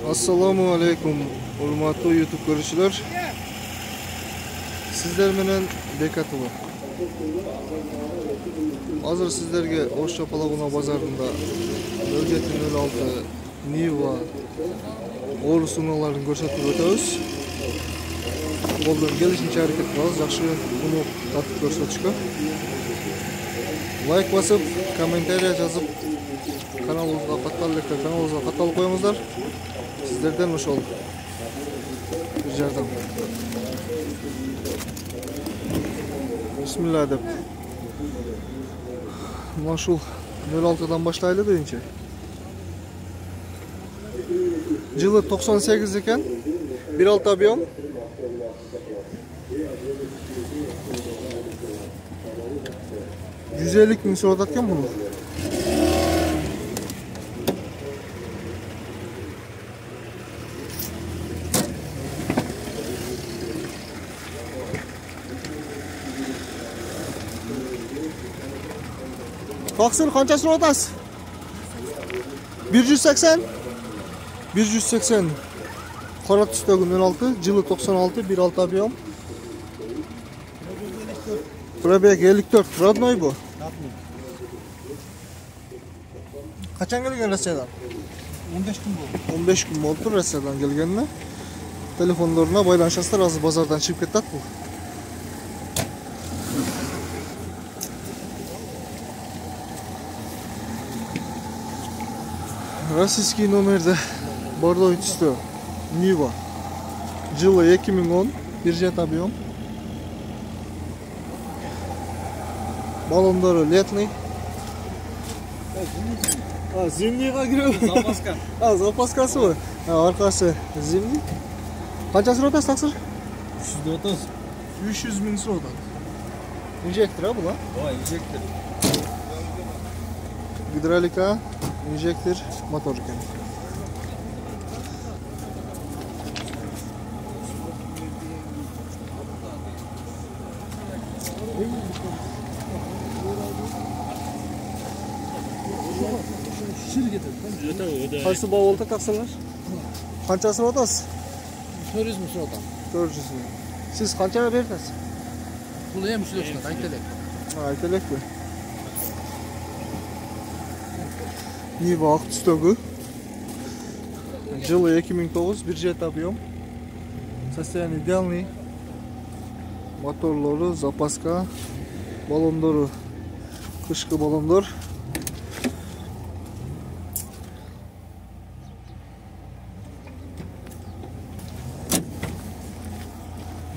Assalamu alaikum, hurmatly YouTube görüşçüler. Sizler menen Bekatılı. Hazır sizlerge Oşça Palaguna bazarında 0706 Niva Oğru sunalaарын көрсөтүп өтөбүz. Колдон келишинче аракет кылабыз, жакшы муну тартып көрсөтүшкө. Лайк басып, комментарий жазып, каналыбызга катталып коюңуздар. Sizlerden ошол bir жардам. Bismillah деп. Мына ушул 06'dan баштайлы дейинчи. Жылы 98 экен. 1.6 объем. $150.000 сурап аткан буну. Baksın kança surap atasiz? 180. 180. Qora tusdagi 06, жылы 96, 1.6 объем. Пробег 54, родной bu. Kaçan gelgen Rusya'dan? 15 gün oldu. 15 gün oldu Rusya'dan gelgenine. Telefonlarına baylanışasılar azı bazardan çıkıp kettat bu. Российский номерде бордовый түсті Niva. Жылы 2010, 1.7 объем. Баллондары летный. Зимнийға кіріп. Запаска. Запаскасы ғой. Арқасы зимний. Қанша сұрап атасыз тақсыр? 330. 300.000 сұрап атады. Инжектор бұл, а? Ой, инжектор. Гидравлика, инжектор, мотор екен. Қайсы бауылды тақсырлар? Қанша сұрап атасыз? 400 мың сұрап атам. 400 мың. Сіз қаншаға бердіңіз? Бұл ем үшілесін, айтелек. Айтелек бе? Niva ақ түстегі. Жылы 2009, 1.7 объем. Состояние идеальный. Моторлары, запаска, баллондары, қышқы баллондар.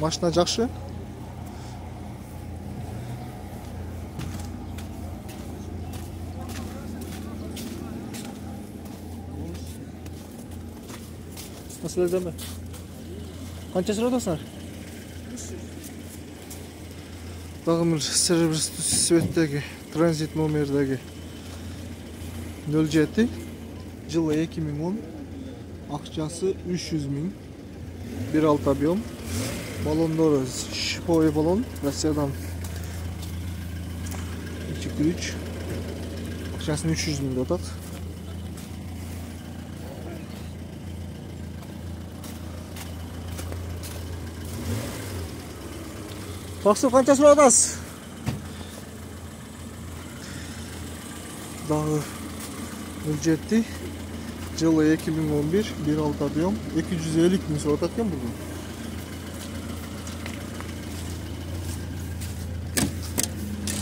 Машина жақшы. Nasıl edeceğim ben? Kaç sıra odasın? Dağımır servis svetteki transit nomerdeki 07 жылы 2010 акчасы 300.000 1.6 объем баллондору шиповый баллон Россиядан 2-3 акчасын 300.000 деп атат. Тақсыр қанша сұрап атасыз? Дағы 07 жылы 2011 1.6 объем 250.000 сұрап атқан бұл.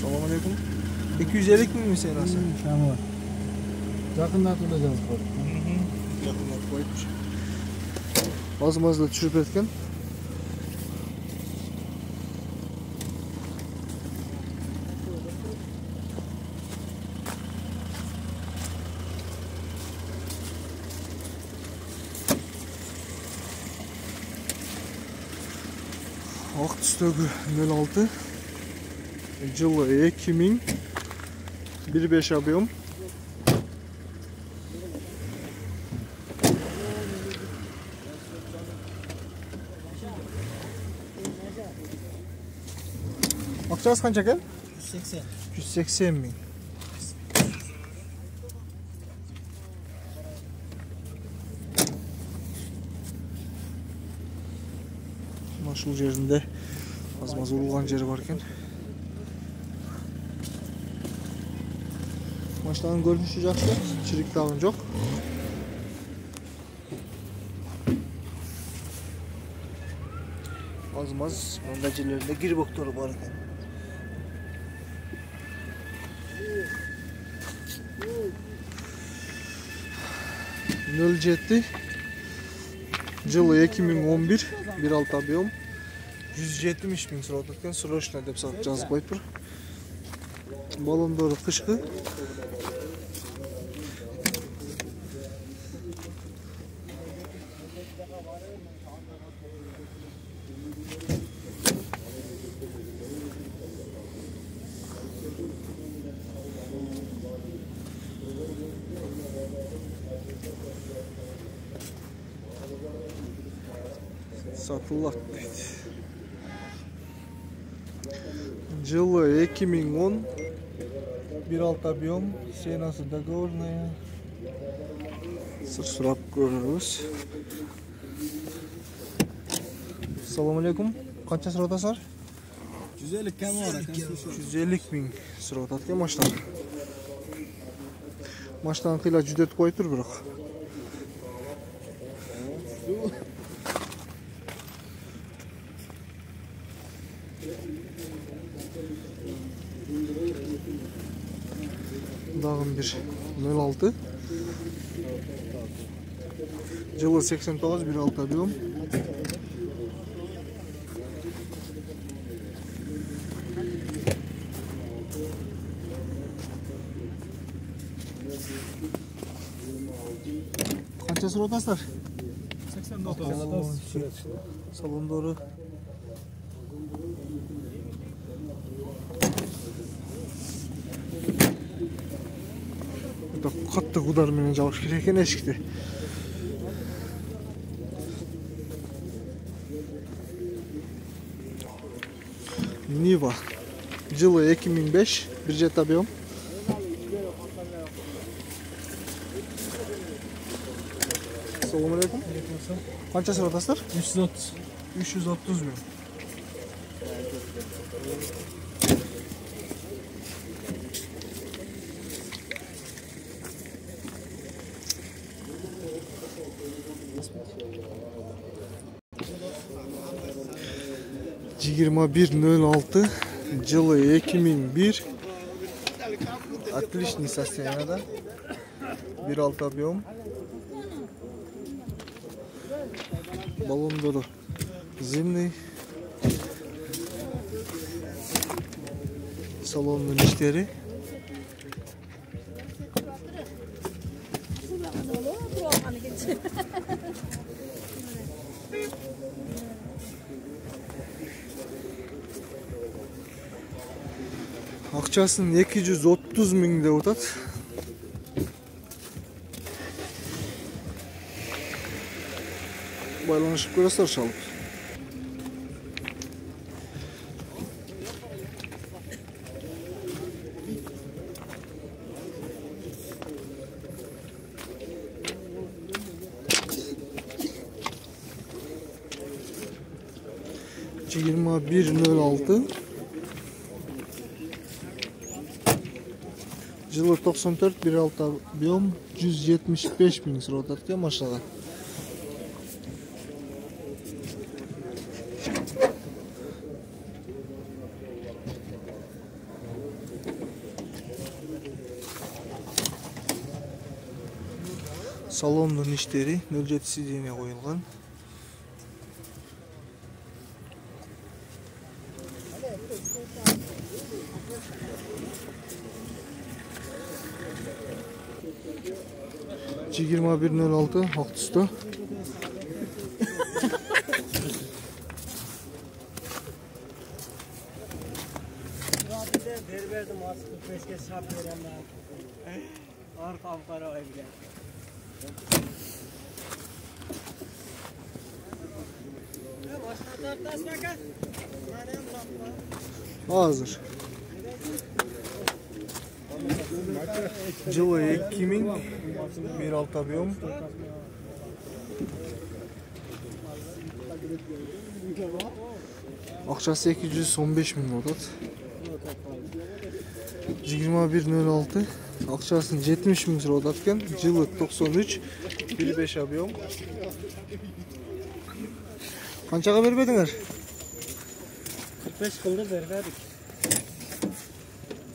Салам алейкум. 250.000 mi sen asıl? Tamam. Жақындатып да жазып қойдық. Жақындатып қойдық. Азымызды түшіріп еткен. Ақ түстегі 06 жылы 2000 1.5 объем. Акчасы қанша екен? 180. 180.000. Ушул жеринде аз-маз урулган жери бар экен. Машинанын көрүнүшү жакшы, чирик дагы жок. Az-maz manda jерлеринде гирбоктору бар экен. Nöl jetti. Жылы 2011, 1.6 объем. 170 миң сурап кеткен, срочно деп жазып коюптур. Баллондору кышкы. Satılak deydi. Жылы 2010, 1.6 объем, сенасы договорная. Сыр сурап көрөрүбүз. Assalamu алейкум. Канча сурап атасыздар? 150 кем бар екен. 150 миң сурап атат экен машина. Машинаны кыйла жүдөтүп коюптур бирок. Dağın bir 06. Жылы 89, 1.6 объем. Kança surap atасыздар? 89. Салондору. Kattık udar menен жабыш керек экен эшикти. Niva. Жылы 2005, 1.7 объем. Assalamu alaikum. Kança surap atасыздар? 330. 330 миң. Жигирма 1.06, жылы 2001, отличный состояние, 1.6 объем, баллондору зимний, салонның иштери. Акчасын 230 миң деп атат. Байланышып көрөсүздөр шалып. Жигирма 1.06. Жылы 94, 1.6 объем, 175 миң сурап атат экен машинага. Салондун иштери 07 сиденье коюлган. Жигирма 1.06 ак түстө. Verdim az 45'e sap verenler. Arkam para öyle. Hazır. Жылы 2000, 1.6 объем. Акчасы 215 миң атат. 21.06. Акчасын 70 миң сурап атат экен. Жылы 93, 1.5 объем. Канчага бербедиңер? 45 kıldı verdik.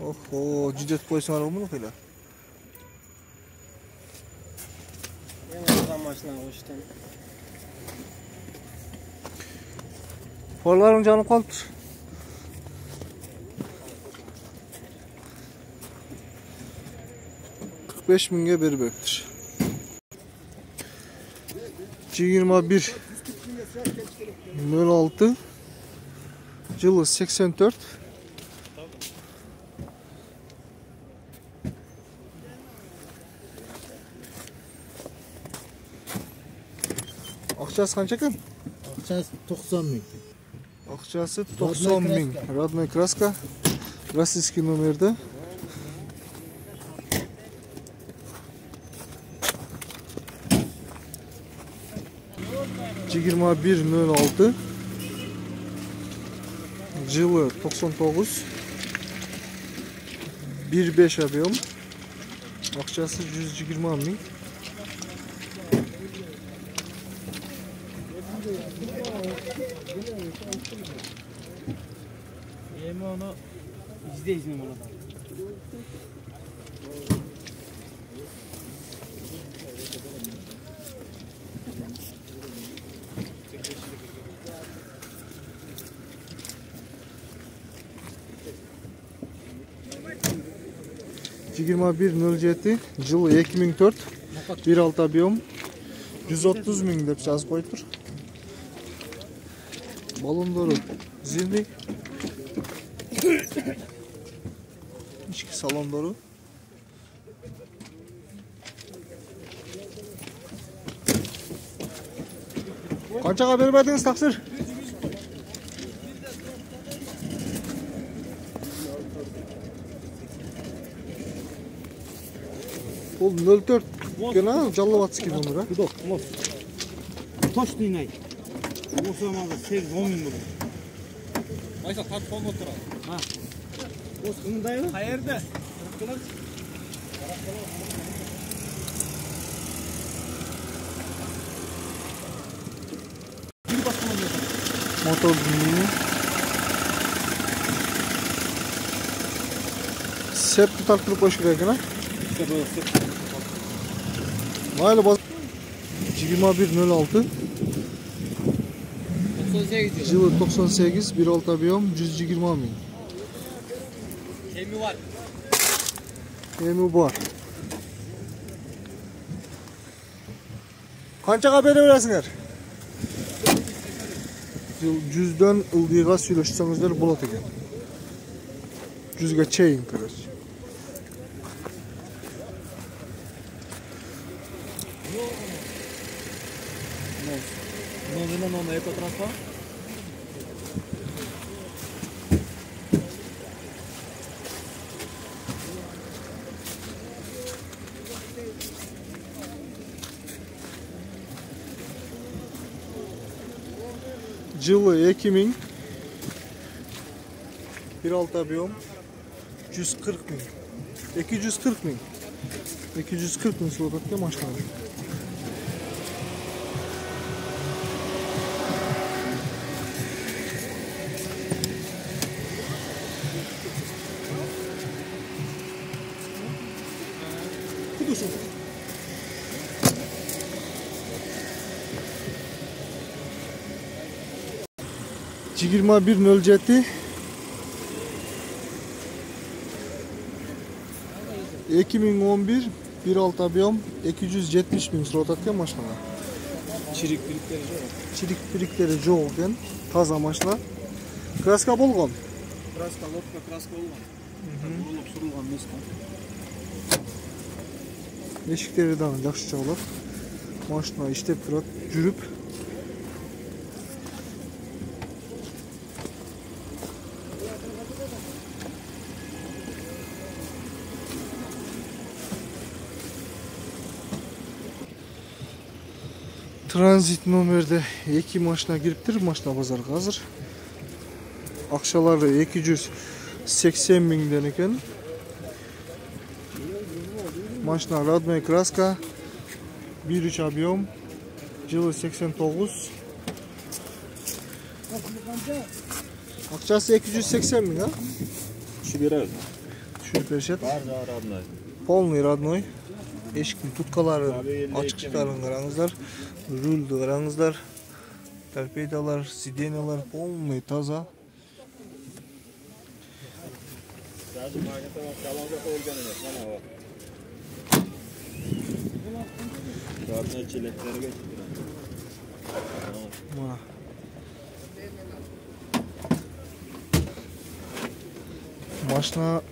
Охо, жүдет койсуңар болму кыйла. Yine adam başına koştum. Farlarың жанып калыптыр. $45.000'e бербептир. 21.06. Жылы 84. Акчасы канча экен? Akçası 90 bin. Акчасы 90 миң. Родной краска. Российский номерде. Жыйырма бир нөл алты. Жылы 99. 1.5 объем. Акчасы 120 миң. Yemi onu izleyicim onu. Жыйырма бир нөл жети. Жылы 2004. 1.6 объем. 130 миң деп жазып коюптур. Балондору зимний. İçki salonları. Kançaga bermediniz taksir? Ол 04 gene Жаллабатский номер, а? Yok, yok. Toş dinay. O zaman da 8-10 bin bulur. Aysa tat fon otur. Ha. O sıkındaydı. Hayırdı. Motor dinliği. Sep tutartılıp boş gerek, ha? İşte böyle sık. Maylı baz. 21.06. 98 Жылы 98, 1.6 объем, 120 миң. Kemi var. Emi бар. Kançaga bere berесиңер? 100'дөн ылдыйга сүйлөшсөңүздөр болот экен. 100ге чейин, короче. Номер экотранспорт. Жылы 2000. 1.6 объем. 140 миң. 240 миң. 240 миң сылып аткен машина. Kudursun. Жыйырма бир нөл жети. 2011 1.6 объем 270 миң сурап атат экен машина. Чириктериктери жок экен. Таза машина. Краска болгон. Краска, лодка краска olgan. Olup surulgan место. Эшиктери дагы жакшы чабылат. Машина иштеп турат, жүрүп. Transit номерде 2 машина кириптир, машина базарга азыр. Акчалары 280 миңден экен. Машина родной краска, 1.3 объем, жылы 89. Акчасы 280 миң, а? Düşürüyoruz. Düşürүп беришет. Var da родной. Полный родной. Эшиктин туткалары, ачкычтарын караңыздар. Рульды караңыздар. Торпедалар, сиденьялар полный таза. Даже магнита kalonga qo'yilgan emas. Mana bu. Rodной chelaklarga Mana. Машина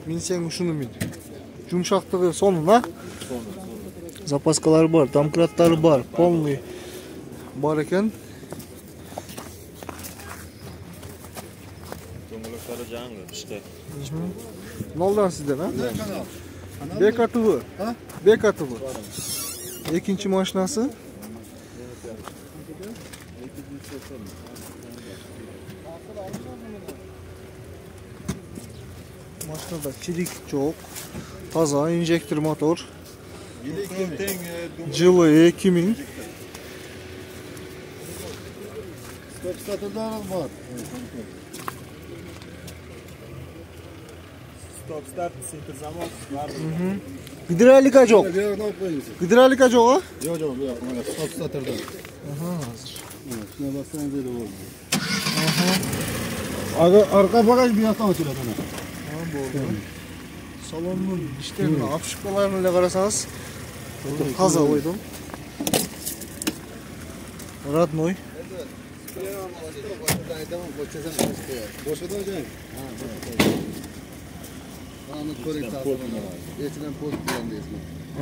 минсең ушуну мин. Жумшактыгы сонун, а? Запаскалары бар, домкраттары бар, полный бар экен. To'ng'iloqlari жаңы ishda. Нолдан сизден, а? БКТВ. БКТВ. Экинчи машинасы. Машинада чирик жок. Таза инжектор мотор. Жылы 2000. Stop startlar var. Stop start center zaman var. Gidrolika жок. Gidrolika жок, а? Yok yok yok. Mana stop startda. Aha, hazır. Şuna bassanız öyle olur. Arka bagaj bir yastan açılıyor ana. Ha, bo'ldi. Salonun işlerini, apışıklarını ile karasanız taza koydum. Родной.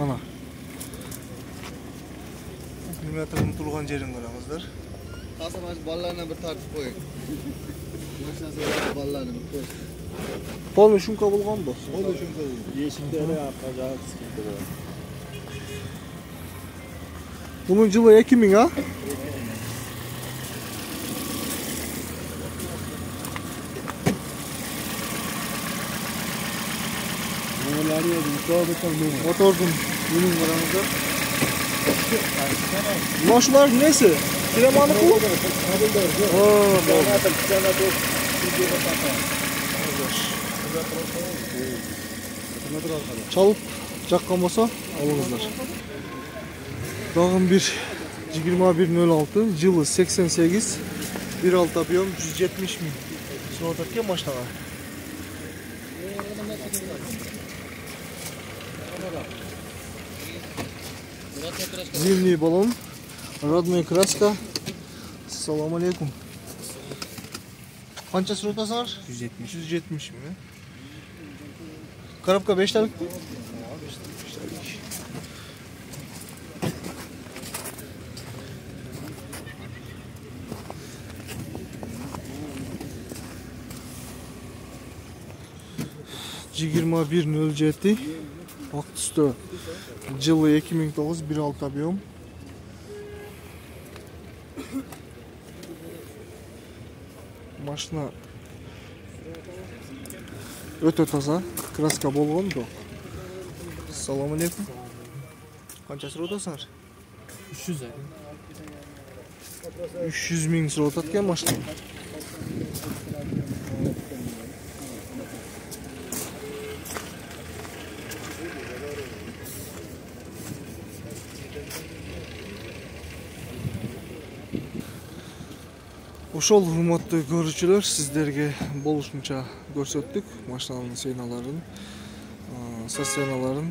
Ana. Akkumulyatorun turgan yerini koyamızlar. Tasamaş ballarına bir tartışıp koyun. Maşinası ballarına bir koyun. Полный шумка болгон да. Oldu şunu. Yeşilleri yapacağı sıkıntı var. Bunun жылы 2000, ha? Motordun bunun aramızda. Maşular nesi? Kiremanı bu? Çalıp жаққан болса алыңыздар. Dağın bir 2106, жылы 88, 1.6 объем, 170 миң. Соны ататкен машинаға. Зимний баллон, родной краска. Салам алейкум. Қанша сұротасыңар? 170 миң. Коробка 5 тәлік пе? Жигирма 1.07 ак түстө, жылы 2009, 1.6 объем. Машина өтө таза, краска болгон да. Салам алейкум. Канча сурап атасыңар? 300 300 миң сурап атат экен машина. Ошол урматтуу көрүүчүлөр, сиздерге болушунча көрсөттүк машинанын сыйналарын, сценаларын.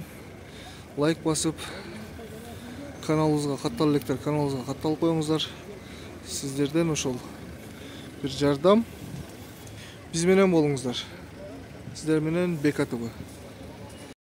Лайк басып, каналыбызга каттал электер, каналыбызга катталып коюңуздар. Сиздерден ошол бир жардам. Биз менен болуңуздар. Сиздер менен БКТВ.